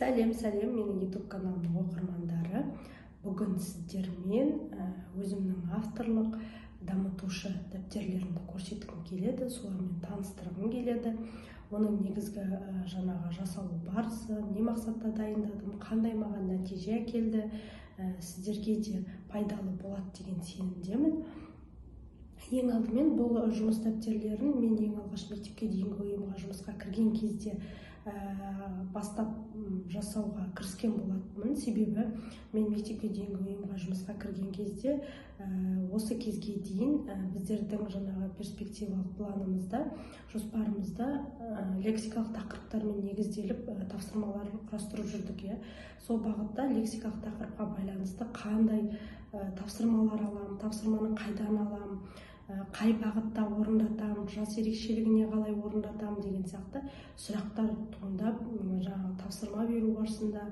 Сәлем, менің YouTube каналымның оқырмандары. Бүгін сіздермен өзімнің авторлық дамытушы дәптерлерімді көрсеткім келеді, солармен таныстырғым келеді. Оның негізгі жаңағы жасалу барысы, не мақсатта дайындадым, қандай маған нәтиже әкелді, сіздерге де пайдалы болады деген сенімдемін. Ең алдымен бұл жұмыс дәптерлерін мен ең алғаш мектепке дейінгі ұйымға жұмысқа кірген кезде бастап жасауға кіріскен болатынмын. Себебі мен мектепке дейінгі ұйымға жұмысқа кірген кезде осы кезге дейін біздердің жаңағы перспективалық планымызда, жоспарымызда лексикалық тақырыптармен негізделіп тапсырмалар құрастырып жүрдік. Сол бағытта лексикалық тақырыпқа байланысты қандай тапсырмалар аламын, тапсырманы қайдан аламын, қай бағытта орындатам, жас ерекшелігіне қалай орындатам деген сияқты сұрақтар туындап, жаңағы тапсырма беру барысында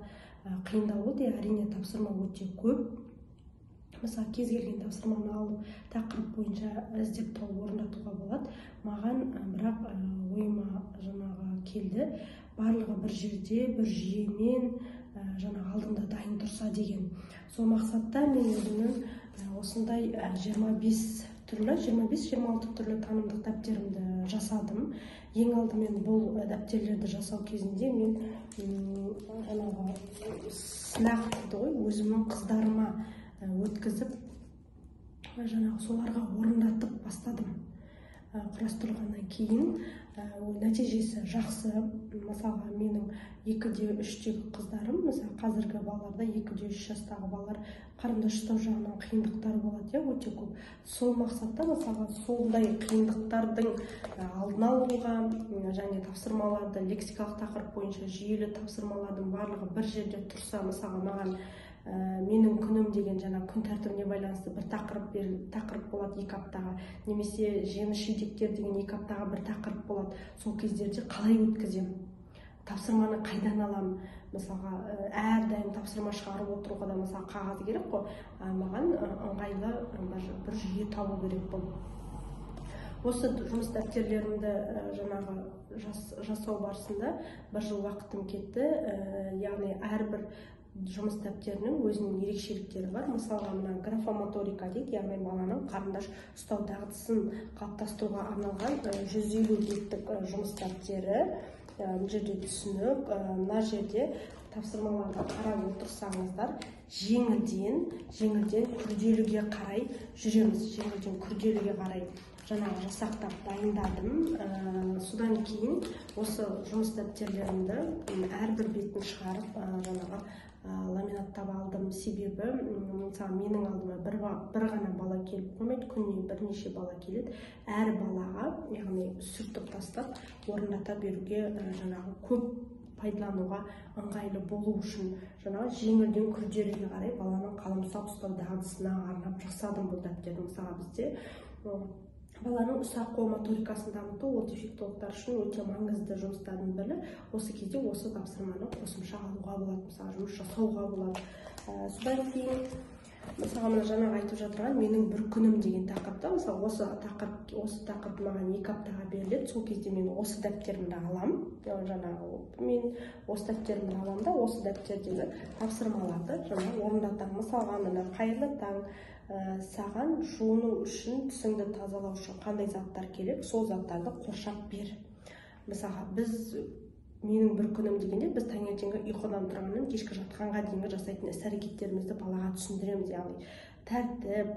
қиындау болды. Әрине тапсырма өте көп. Мысалы, кез келген тапсырманы алып, тақырып бойынша іздеп тауып орындатуға болады. Маған бірақ ойыма жаңағы келді, барлығы бір жерде, бір жүйемен жаңағы алдында дайын тұрса деген. Сол мақсатта мен өзімнің осындай 25-26 түрлі танымдық дәптерімді жасадым. Ең алдымен бұл дәптерлерді жасау кезінде мен жаңағы сынақ дейді ғой, өзімнің қыздарыма өткізіп, жаңағы соларға орындатып бастадым. Құрастырғаннан кейін нәтижесі жақсы. Мысалға, менің 2-3-тегі қыздарым, мысалы қазіргі балаларда 2-3 жастағы балалар қарындашыстау жағынан қиындықтар болады, өте көп. Сол мақсатта, мысалға, сондай қиындықтардың алдын алуға, және тапсырмаларды лексикалық тақырып бойынша жүйелі тапсырмалардың барлығы бір жерде тұрса, мысалға, маған менің күнім деген жаңа күн тәртібіне байланысты бір тақырып болады 2 аптаға, немесе жеміс-жидектер деген 2 аптаға бір тақырып болады. Сол кездерде қалай өткіземін, тапсырманы қайдан аламын? Мысалға, әрдайым тапсырма шығарып отыруға да мысалы қағаз керек қой, маған ыңғайлы бір жүйе табу керек болды. Осы жұмыс дәптерлерімді жаңағы жасау барысында 1 жыл уақытым кетті. Яғни әрбір жұмыс дәптерінің өзінің ерекшеліктері бар. Мысалға, мына графомоторика дейді, яғни баланың қарындаш ұстау дағдысын қалыптастыруға арналған 150 беттік жұмыс дәптері. Бұл жерде түсінік, мына жерде тапсырмаларға қарап отырсаңыздар, жеңілден күрделіге қарай жүреміз. Жеңілден күрделіге қарай жаңағы жасақтап дайындадым. Содан кейін осы жұмыс дәптерлерімді әрбір бетін шығарып жаңағы ламинаттап алдым. Себебі, мысалы, менің алдыма бір ғана бала келіп қоймайды, күніне бірнеше бала келеді. Әр балаға, яғни сүртіп тастап, орындата беруге жаңағы көп пайдалануға ыңғайлы болу үшін жаңағы жеңілден күрделіге қарай баланың қаламсап ұстау дағдысына арнап жасадым бұл дәптерді. Мысалы, бізде баланың ұсақ қол моторикасын дамыту ол дефектологтар үшін өте маңызды жұмыстардың бірі. Осы кезде осы тапсырманы қосымша алуға болады, мысалы, жұмыс жасауға болады. Содан кейін, мысалы, жаңағы айтып жатырған менің бір күнім деген тақырыпта, мысалы, осы тақырып маған 2 аптаға беріледі. Сол кезде мен осы дәптерімді аламын. Мен осы дәптерімді аламын да, осы дәптердегі тапсырмаларды жаңағы орындатамын. Мысалға, қайырлы таң, саған жуыну үшін, тісіңді тазалау үшін қандай заттар керек, сол заттарды қоршап бер. Мысалға, менің бір күнім дегенде, біз таңертеңгі ұйқыдан тұрғаннан кешкі жатқанға дейінгі жасайтын іс-әрекеттерімізді балаға түсіндіреміз. Яғни тәртіп,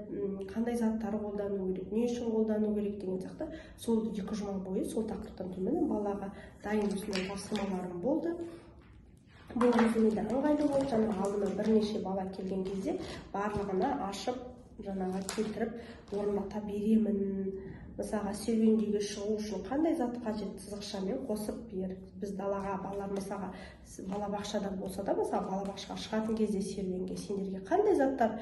қандай заттар қолдану керек, не үшін қолдану керек деген сияқты. Сол 2 жұма бойы сол тақырыптан төмен балаға дайын осындай тапсырмаларым болды. Бұл өзіме де ыңғайлы болды. Жаңағы алдыма бірнеше бала келген кезде барлығына ашып, жаңағы келтіріп орындата беремін. Мысалға, серуендеуге шығу үшін қандай зат қажет, сызықшамен қосып бер. Біз далаға, балалар мысалға балабақшада болса да, мысалы, балабақшаға шығатын кезде серуенге сендерге қандай заттар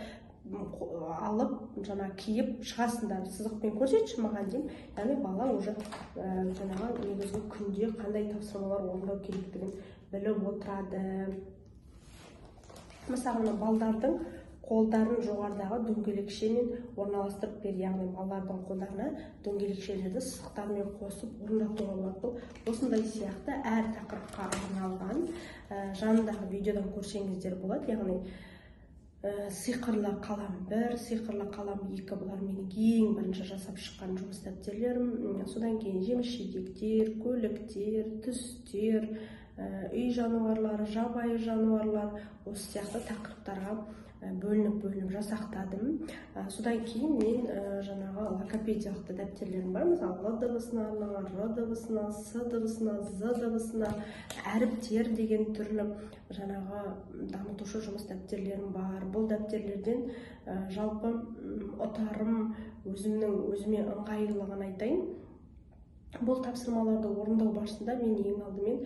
алып, жаңа киіп шығасыңдар, сызықпен көрсетші маған деймін. Яғни бала уже жаңағы негізгі күнде қандай тапсырмалар орындау керектігін біліп отырады. Мысалы, балдардың қолдарын жоғарыдағы дөңгелекшемен орналастырып бер, яғни балалардың қолдарына дөңгелекшелерді сызықтармен қосып орнатуға болады. Осындай сияқты әр тақырыпқа арналған жанындағы видеодан көрсеңіздер болады. Яғни сиқырлы қалам 1, сиқырлы қалам 2, бұлар менің ең бірінші жасап шыққан жұмыс дәптерлерім. Содан кейін жеміс-жидектер, көліктер, түстер, үй жануарлары, жабайы жануарлар, осы сияқты тақырыптарға бөлініп жасақтадым. Содан кейін мен жаңағы логопедиялық дәптерлерім бар. Мысалы Л дыбысына арналған, Р дыбысына, С дыбысына, З дыбысына, әріптер деген түрлі жаңағы дамытушы жұмыс дәптерлерім бар. Бұл дәптерлерден жалпы ұтарым, өзіме ыңғайлылығын айтайын. Бұл тапсырмаларды орындау барысында мен ең алдымен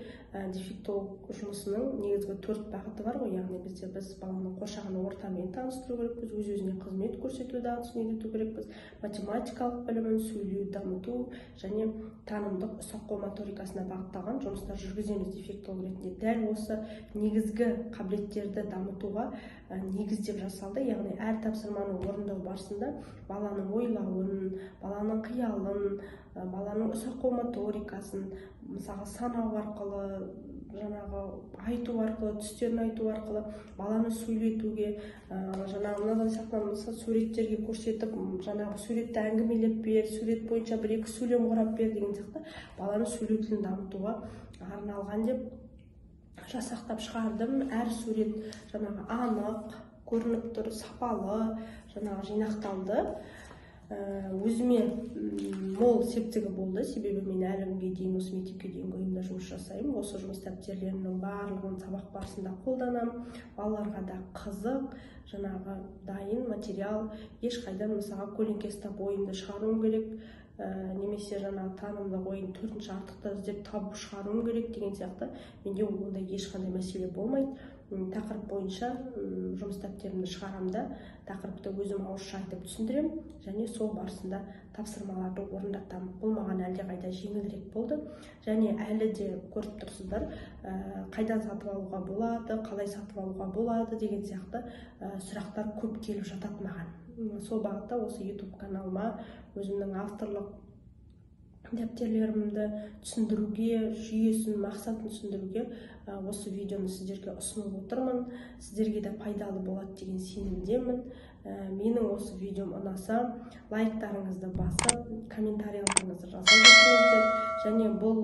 дефектолог жұмысының негізгі 4 бағыты бар ғой. Яғни біз баланы қоршаған ортамен таныстыру керекпіз, өз-өзіне қызмет көрсету дағдысын үйрету керекпіз, математикалық білімін, сөйлеуді дамыту және танымдық ұсақ-қол моторикасына бағытталған жұмыстар жүргіземіз дефектолог ретінде. Дәл осы негізгі қабілеттерді дамытуға негіздеп жасалды. Яғни әр тапсырманы орындау барысында баланың ойлауын, баланың қиялын, баланың ұсақ-қол моторикасын, мысалы санау арқылы, жаңағы айту арқылы, түстерін айту арқылы баланы сөйлетуге, жаңағы мынадай сияқты суреттерге көрсетіп, жаңағы суретті әңгімелеп бер, сурет бойынша 1-2 сөйлем құрап бер деген сияқты баланы сөйлеу тілін дамытуға арналған деп жасақтап шығардым. Әр сурет жаңағы анық көрініп тұр, сапалы, жаңағы жинақталды. Өзіме мол септігі болды, себебі мен әлі күнге дейін осы мектепке дейінгі ұйымда жұмыс жасаймын. Осы жұмыс дәптерлерінің барлығын сабақ барысында қолданамын. Балаларға да қызық, жаңағы дайын материал, ешқайдан мысалға көлеңке ұстап ойынды шығаруым керек, немесе жаңағы танымдық ойын 4-ші артықты іздеп табу шығаруым керек деген сияқты менде ондай ешқандай мәселе болмайды. Тақырып бойынша жұмыс дәптерімді шығарамда, тақырыпты өзім ауызша айтып түсіндірем және сол барысында тапсырмаларды орындатамын. Бұл маған әлдеқайда жеңілірек болды және әлі де көріп тұрсыздар, қайдан сатып алуға болады, қалай сатып алуға болады деген сияқты сұрақтар көп келіп жатады маған. Сол бағытта осы YouTube каналыма өзімнің авторлық дәптерлерімді түсіндіруге, жүйесін, мақсатын түсіндіруге осы видеоны сіздерге ұсынып отырмын. Сіздерге де пайдалы болады деген сенімдемін. Менің осы видеом ұнаса, лайктарыңызды басып, комментарияларыңызды жазып өтіңіздер. Және бұл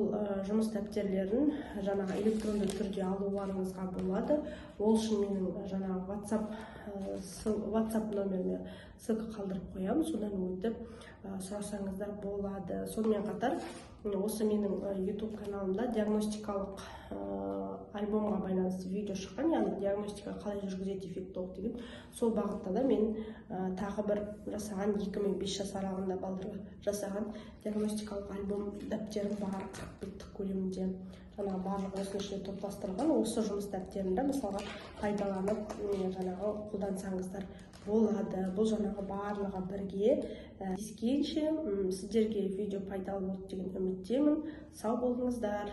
жұмыс дәптерлерін жаңағы электронды түрде алуларыңызға болады. Ол үшін менің жаңағы WhatsApp номеріне ссылка қалдырып қоямын, содан өтіп сұрасаңыздар болады. Сонымен қатар осы менің YouTube каналымда диагностикалық альбомға байланысты видео шыққан, яғни диагностика қалай жүргізеді дефектолог деген. Сол бағытта да мен тағы бір жасаған 2-5 жас аралығында балдарға жасаған диагностикалық альбом дәптерім бар, 40 беттік көлемінде. Жаңағы барлығы осының ішіне топтастырылған. Осы жұмыс дәптерінде мысалға пайдаланып жаңағы қолдансаңыздар болады. Бұл жаңағы барлығы бірге. Кездескенше сіздерге видео пайдалы болды деген үміттемін. Сау болыңыздар.